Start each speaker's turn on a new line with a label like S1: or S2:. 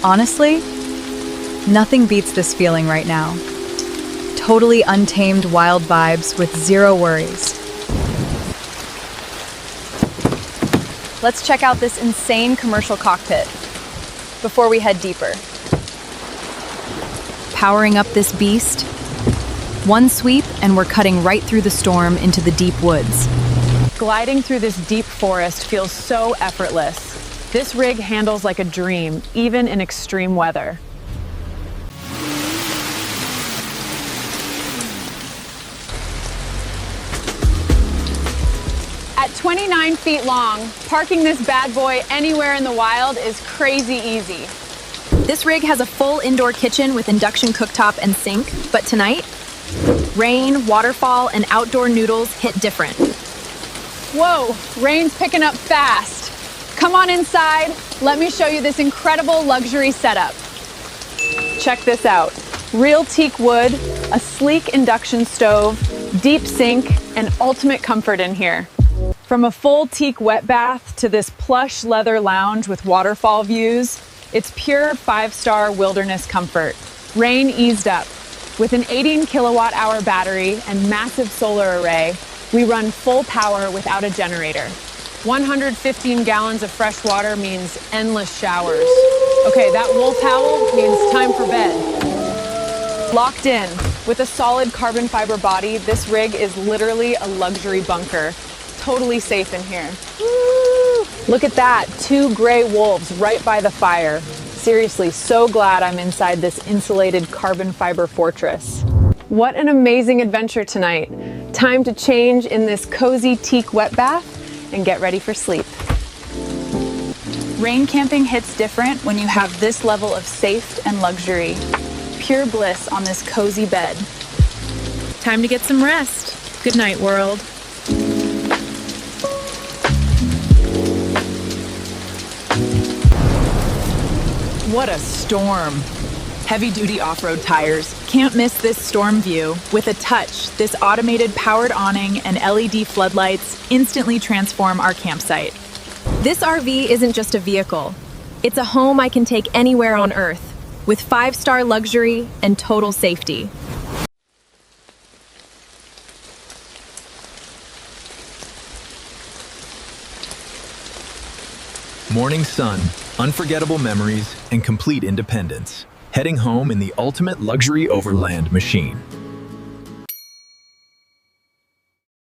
S1: Honestly, nothing beats this feeling right now. Totally untamed wild vibes with zero worries. Let's check out this insane commercial cockpit before we head deeper. Powering up this beast, one sweep and we're cutting right through the storm into the deep woods.
S2: Gliding through this deep forest feels so effortless. This rig handles like a dream, even in extreme weather. At 29 feet long, parking this bad boy anywhere in the wild is crazy easy.
S3: This rig has a full indoor kitchen with induction cooktop and sink, but tonight, rain, waterfall, and outdoor noodles hit different.
S2: Whoa, rain's picking up fast. Come on inside, let me show you this incredible luxury setup. Check this out. Real teak wood, a sleek induction stove, deep sink, and ultimate comfort in here. From a full teak wet bath to this plush leather lounge with waterfall views, it's pure 5-star wilderness comfort. Rain eased up. With an 18 kilowatt hour battery and massive solar array, we run full power without a generator. 115 gallons of fresh water means endless showers. Okay, that wool towel means time for bed. Locked in. With a solid carbon fiber body, this rig is literally a luxury bunker. Totally safe in here. Woo! Look at that, 2 gray wolves right by the fire. Seriously, so glad I'm inside this insulated carbon fiber fortress. What an amazing adventure tonight. Time to change in this cozy teak wet bath and get ready for sleep.
S1: Rain camping hits different when you have this level of safe and luxury. Pure bliss on this cozy bed.
S3: Time to get some rest. Good night, world.
S1: What a storm. Heavy-duty off-road tires. Can't miss this storm view. With a touch, this automated powered awning and LED floodlights instantly transform our campsite.
S3: This RV isn't just a vehicle. It's a home I can take anywhere on Earth, with 5-star luxury and total safety.
S4: Morning sun, unforgettable memories, and complete independence. Heading home in the ultimate luxury overland machine.